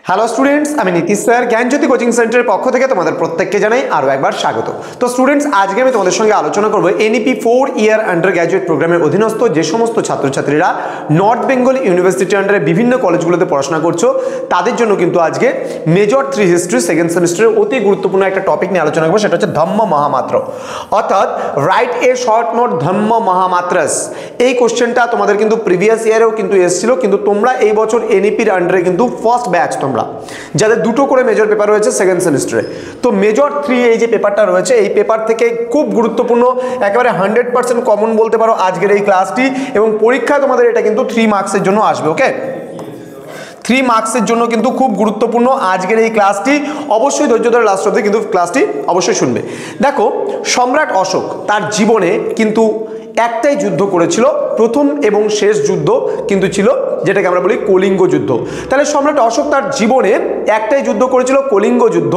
Hello students, আমি Nitish sir জ্ঞানজ্যোতি coaching সেন্টারের পক্ষ থেকে তোমাদের প্রত্যেককে জানাই আরও একবার স্বাগত। তো স্টুডেন্টস, আজকে আমি তোমাদের সঙ্গে আলোচনা করব এনইপি 4 ইয়ার আন্ডার গ্র্যাজুয়েট প্রোগ্রামের অধীনস্থ যে সমস্ত ছাত্রছাত্রীরা নর্থ বেঙ্গল ইউনিভার্সিটির আন্ডারে বিভিন্ন কলেজগুলোতে পড়াশোনা করছো তাদের জন্য কিন্তু আজকে মেজর 3 হিস্ট্রি সেকেন্ড সেমিস্টারের অতি গুরুত্বপূর্ণ একটা টপিক নিয়ে আলোচনা করবো, সেটা হচ্ছে ধম্ম মহামাত্র, অর্থাৎ right a short note Dhamma Mahamatras. এই কোশ্চেনটা তোমাদের কিন্তু প্রিভিয়াস ইয়ারেও কিন্তু এসেছিল, কিন্তু তোমরা এই বছর এনইপির আন্ডারে কিন্তু ফার্স্ট ব্যাচ, যাদের দুটো করে মেজর পেপার রয়েছে সেকেন্ড সেমিস্টারে, তো মেজর 3 এই যে পেপারটা রয়েছে এই পেপার থেকে খুব গুরুত্বপূর্ণ, একেবারে 100% কমন বলতে পারো আজকের এই ক্লাসটি, এবং পরীক্ষা তোমাদের এটা কিন্তু 3 মার্কসের জন্য আসবে। ওকে, 3 মার্কসের জন্য কিন্তু খুব গুরুত্বপূর্ণ আজকের এই ক্লাসটি। অবশ্যই ধৈর্য ধরে লাস্ট অবধি কিন্তু ক্লাসটি অবশ্যই শুনবে। দেখো, সম্রাট অশোক তার জীবনে কিন্তু একটাই যুদ্ধ করেছিল, প্রথম এবং শেষ যুদ্ধ কিন্তু ছিল যেটাকে আমরা বলি কলিঙ্গ যুদ্ধ। তাহলে সম্রাট অশোক তার জীবনে একটাই যুদ্ধ করেছিল, কলিঙ্গ যুদ্ধ,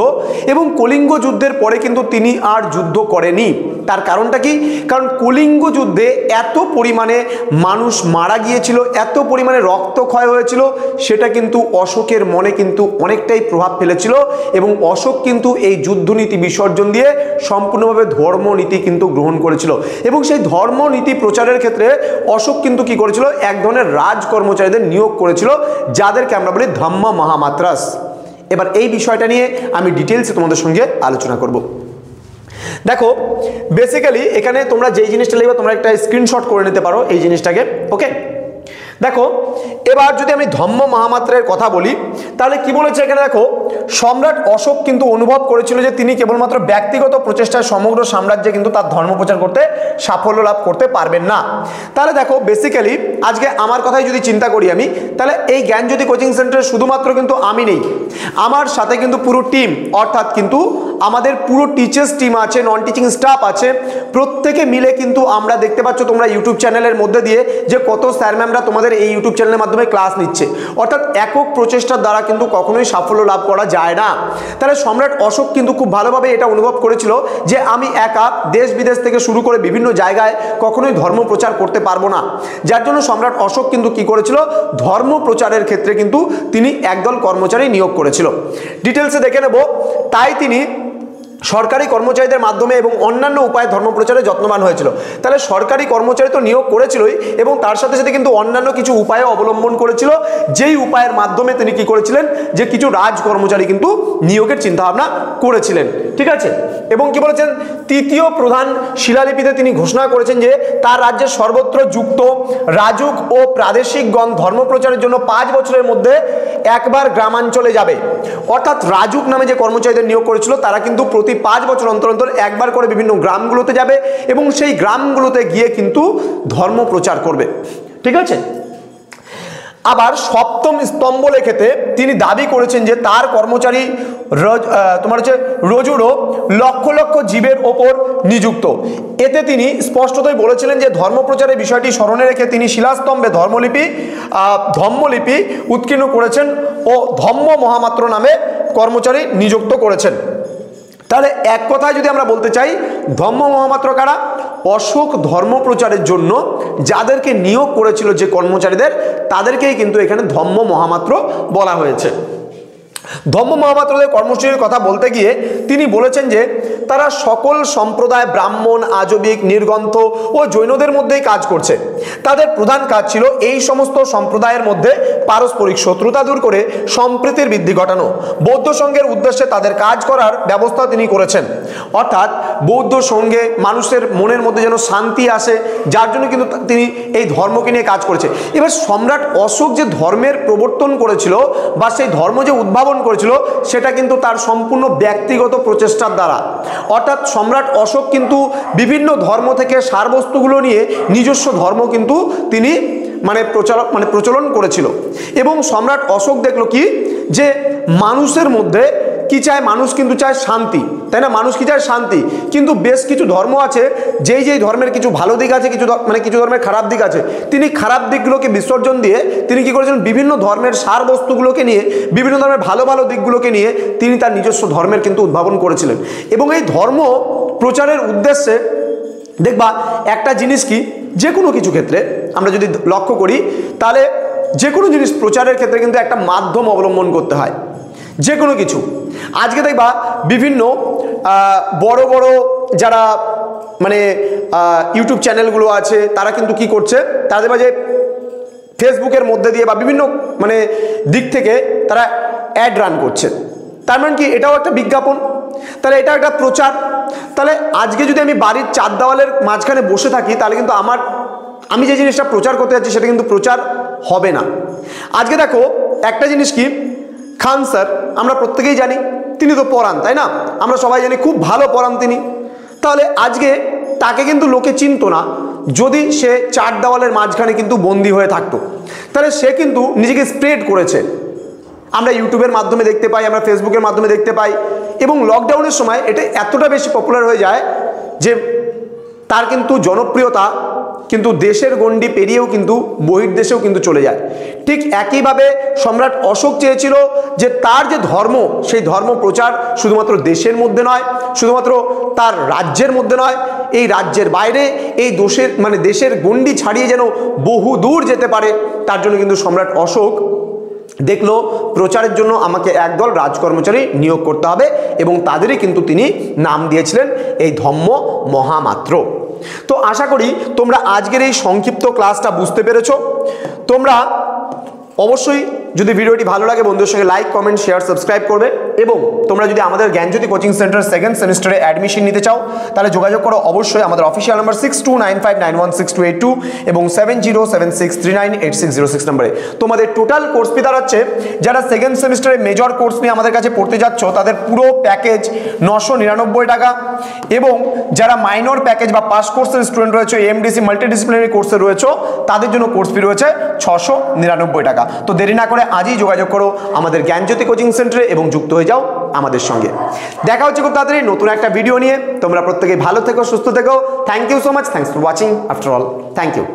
এবং কলিঙ্গ যুদ্ধের পরে কিন্তু তিনি আর যুদ্ধ করেনি। তার কারণটা কি? কারণ কলিঙ্গ যুদ্ধে এত পরিমাণে মানুষ মারা গিয়েছিল, এত পরিমাণে রক্তক্ষয় হয়েছিল, সেটা কিন্তু অশোকের মনে কিন্তু অনেকটাই প্রভাব ফেলেছিল, এবং অশোক কিন্তু এই যুদ্ধনীতি বিসর্জন দিয়ে সম্পূর্ণভাবে ধর্মনীতি কিন্তু গ্রহণ করেছিল, এবং সেই ধর্মনীতি প্রচারের ক্ষেত্রে অশোক কিন্তু কি করেছিল, এক ধরনের রাজ কর্মচারীদের নিয়োগ করেছিল, যাদেরকে আমরা বলি ধম্ম মহামাত্রাস। এবার এই বিষয়টা নিয়ে আমি ডিটেলসে তোমাদের সঙ্গে আলোচনা করব। দেখো, বেসিক্যালি এখানে তোমরা যেই জিনিসটা লিখবে তোমরা একটা স্ক্রিনশট করে নিতে পারো এই জিনিসটাকে। ওকে, দেখো এবার যদি আমি ধম্ম মহামাত্রের কথা বলি তাহলে কি বলেছে এখানে, দেখো সম্রাট অশোক কিন্তু অনুভব করেছিল যে তিনি কেবলমাত্র ব্যক্তিগত প্রচেষ্টায় সমগ্র সাম্রাজ্যে কিন্তু তার ধর্ম প্রচার করতে সাফল্য লাভ করতে পারবেন না। তাহলে দেখো বেসিক্যালি আজকে আমার কথাই যদি চিন্তা করি আমি, তাহলে এই জ্ঞানজ্যোতি কোচিং সেন্টারে শুধুমাত্র কিন্তু আমি নেই, আমার সাথে কিন্তু পুরো টিম, অর্থাৎ কিন্তু আমাদের পুরো টিচার্স টিম আছে, নন টিচিং স্টাফ আছে, প্রত্যেকে মিলে কিন্তু আমরা দেখতে পাচ্ছ তোমরা ইউটিউব চ্যানেলের মধ্যে দিয়ে যে কত স্যার ম্যামরা তোমাদের এই ইউটিউব চ্যানেলের মাধ্যমে ক্লাস নিচ্ছে। অর্থাৎ একক প্রচেষ্টার দ্বারা কিন্তু কখনোই সাফল্য লাভ করা যায় না। তাহলে সম্রাট অশোক কিন্তু খুব ভালোভাবে এটা অনুভব করেছিল যে আমি একা দেশ বিদেশ থেকে শুরু করে বিভিন্ন জায়গায় কখনোই ধর্ম প্রচার করতে পারবো না, যার জন্য সম্রাট অশোক কিন্তু কি করেছিল, ধর্ম প্রচারের ক্ষেত্রে কিন্তু তিনি একদল কর্মচারী নিয়োগ করেছিল। ডিটেলসে দেখে নেব। তাই তিনি সরকারি কর্মচারীদের মাধ্যমে এবং অন্যান্য উপায়ে ধর্ম প্রচারে যত্নবান হয়েছিল। তাহলে সরকারি কর্মচারী তো নিয়োগ করেছিলই, এবং তার সাথে সাথে কিন্তু অন্যান্য কিছু উপায় অবলম্বন করেছিল, যেই উপায়ের মাধ্যমে তিনি কি করেছিলেন, যে কিছু রাজ কর্মচারী কিন্তু নিয়োগের চিন্তাভাবনা করেছিলেন। ঠিক আছে, এবং কি বলেছেন, তৃতীয় প্রধান শিলালিপিতে তিনি ঘোষণা করেছেন যে তার রাজ্যের সর্বত্র যুক্ত রাজুক ও প্রাদেশিকগণ ধর্ম প্রচারের জন্য 5 বছরের মধ্যে একবার গ্রামাঞ্চলে যাবে। অর্থাৎ রাজুক নামে যে কর্মচারীদের নিয়োগ করেছিল তারা কিন্তু প্রতি 5 বছর অন্তর অন্তর একবার করে বিভিন্ন গ্রামগুলোতে যাবে, এবং সেই গ্রামগুলোতে গিয়ে কিন্তু ধর্ম প্রচার করবে। ঠিক আছে, আবার সপ্তম স্তম্ভ লেখেতে তিনি দাবি করেছেন যে তার কর্মচারী তোমার হচ্ছে রজুরও লক্ষ লক্ষ জীবের ওপর নিযুক্ত। এতে তিনি স্পষ্টতই বলেছিলেন যে ধর্ম প্রচারের বিষয়টি স্মরণে রেখে তিনি শিলাস্তম্ভে ধম্মলিপি উৎকীর্ণ করেছেন ও ধম্ম মহামাত্র নামে কর্মচারী নিযুক্ত করেছেন। তাহলে এক কথায় যদি আমরা বলতে চাই, ধম্ম মহামাত্র কারা? অশোক ধর্ম প্রচারের জন্য যাদেরকে নিয়োগ করেছিল যে কর্মচারীদের, তাদেরকেই কিন্তু এখানে ধম্ম মহামাত্র বলা হয়েছে। ধম্ম মহামাত্রদের কর্মসূচির কথা বলতে গিয়ে তিনি বলেছেন যে তারা সকল সম্প্রদায়, ব্রাহ্মণ, আজবিক, নির্গ্রন্থ ও জৈনদের মধ্যেই কাজ করছে। তাদের প্রধান কাজ ছিল এই সমস্ত সম্প্রদায়ের মধ্যে পারস্পরিক শত্রুতা দূর করে সম্প্রীতির বৃদ্ধি ঘটানো। বৌদ্ধ সংঘের উদ্দেশ্যে তাদের কাজ করার ব্যবস্থা তিনি করেছেন, অর্থাৎ বৌদ্ধ সংঘে মানুষের মনের মধ্যে যেন শান্তি আসে, যার জন্য কিন্তু তিনি এই ধর্মকে নিয়ে কাজ করেছে। এবার সম্রাট অশোক যে ধর্মের প্রবর্তন করেছিল বা সেই ধর্ম যে উদ্ভাবন করেছিল, সেটা কিন্তু তার সম্পূর্ণ ব্যক্তিগত প্রচেষ্টার দ্বারা। অর্থাৎ সম্রাট অশোক কিন্তু বিভিন্ন ধর্ম থেকে সারবস্তুগুলো নিয়ে নিজস্ব ধর্ম কিন্তু তিনি প্রচলন করেছিল। এবং সম্রাট অশোক দেখলো কি, যে মানুষের মধ্যে কি চায়, মানুষ কিন্তু চায় শান্তি, তাই না? মানুষ কি চায়? শান্তি। কিন্তু বেশ কিছু ধর্ম আছে যেই ধর্মের কিছু ভালো দিক আছে, কিছু ধর্মের খারাপ দিক আছে। তিনি খারাপ দিকগুলোকে বিসর্জন দিয়ে তিনি কি করেছেন, বিভিন্ন ধর্মের সার বস্তুগুলোকে নিয়ে, বিভিন্ন ধর্মের ভালো ভালো দিকগুলোকে নিয়ে তিনি তার নিজস্ব ধর্মের কিন্তু উদ্ভাবন করেছিলেন। এবং এই ধর্ম প্রচারের উদ্দেশ্যে দেখবা একটা জিনিস কি, যে কোনো কিছু ক্ষেত্রে আমরা যদি লক্ষ্য করি তাহলে যে কোনো জিনিস প্রচারের ক্ষেত্রে কিন্তু একটা মাধ্যম অবলম্বন করতে হয়। যে কোনো কিছু। আজকে দেখবা বিভিন্ন বড় বড় যারা মানে ইউটিউব চ্যানেলগুলো আছে তারা কিন্তু কি করছে, তাদের মাঝে ফেসবুকের মধ্যে দিয়ে বা বিভিন্ন মানে দিক থেকে তারা অ্যাড রান করছে। তার মানে কি এটাও একটা বিজ্ঞাপন, তাহলে এটা একটা প্রচার। তাহলে আজকে যদি আমি বাড়ির চার দেওয়ালের মাঝখানে বসে থাকি তাহলে কিন্তু আমি যে জিনিসটা প্রচার করতে যাচ্ছি সেটা কিন্তু প্রচার হবে না। আজকে দেখো একটা জিনিস কি, খান স্যার আমরা প্রত্যেকেই জানি তিনি তো পড়ান, তাই না? আমরা সবাই জানি খুব ভালো পড়ান তিনি। তাহলে আজকে তাকে কিন্তু লোকে চিনতো না যদি সে চার দেওয়ালের মাঝখানে কিন্তু বন্দী হয়ে থাকতো। তাহলে সে কিন্তু নিজেকে স্প্রেড করেছে, আমরা ইউটিউবের মাধ্যমে দেখতে পাই, আমরা ফেসবুকের মাধ্যমে দেখতে পাই। এবং লকডাউনের সময় এটা এতটা বেশি পপুলার হয়ে যায় যে তার কিন্তু জনপ্রিয়তা কিন্তু দেশের গণ্ডি পেরিয়েও কিন্তু বহির্দেশেও কিন্তু চলে যায়। ঠিক একইভাবে সম্রাট অশোক চেয়েছিল যে তার যে ধর্ম, সেই ধর্ম প্রচার শুধুমাত্র দেশের মধ্যে নয়, শুধুমাত্র তার রাজ্যের মধ্যে নয়, এই রাজ্যের বাইরে, এই দেশের গণ্ডি ছাড়িয়ে যেন বহু দূর যেতে পারে। তার জন্য কিন্তু সম্রাট অশোক দেখলো প্রচারের জন্য আমাকে একদল রাজকর্মচারী নিয়োগ করতে হবে, এবং তাদেরই কিন্তু তিনি নাম দিয়েছিলেন এই ধম্ম মহামাত্র। তো আশা করি তোমরা আজকের এই সংক্ষিপ্ত ক্লাসটা বুঝতে পেরেছো। তোমরা অবশ্যই যদি ভিডিওটি ভালো লাগে বন্ধুদের সঙ্গে লাইক, কমেন্ট, শেয়ার, সাবস্ক্রাইব করবে। এবং তোমরা যদি আমাদের জ্ঞানজ্যোতি কোচিং সেন্টার সেকেন্ড সেমিস্টারে অ্যাডমিশন নিতে চাও তাহলে যোগাযোগ করো অবশ্যই আমাদের অফিসিয়াল নাম্বার 6295916282 এবং 7076398606 নম্বরে। তোমাদের টোটাল কোর্স ফি দাঁড়াচ্ছে, যারা সেকেন্ড সেমিস্টারে মেজর কোর্স নিয়ে আমাদের কাছে পড়তে যাচ্ছ তাদের পুরো প্যাকেজ 999 টাকা, এবং যারা মাইনর প্যাকেজ বা পাস কোর্সের স্টুডেন্ট রয়েছে, এমডিসি মাল্টিডিসিপ্লিনারি কোর্সে রয়েছে, তাদের জন্য কোর্স ফি রয়েছে 699 টাকা। তো দেরি না করে আজই যোগাযোগ করো আমাদের জ্ঞানজ্যোতি কোচিং সেন্টারে এবং যুক্ত হয়ে যাও আমাদের সঙ্গে। দেখা হচ্ছে খুব তাড়াতাড়ি নতুন একটা ভিডিও নিয়ে। তোমরা প্রত্যেকে ভালো থেকো, সুস্থ থেকো। Thank you so much, thanks for watching after all, thank you.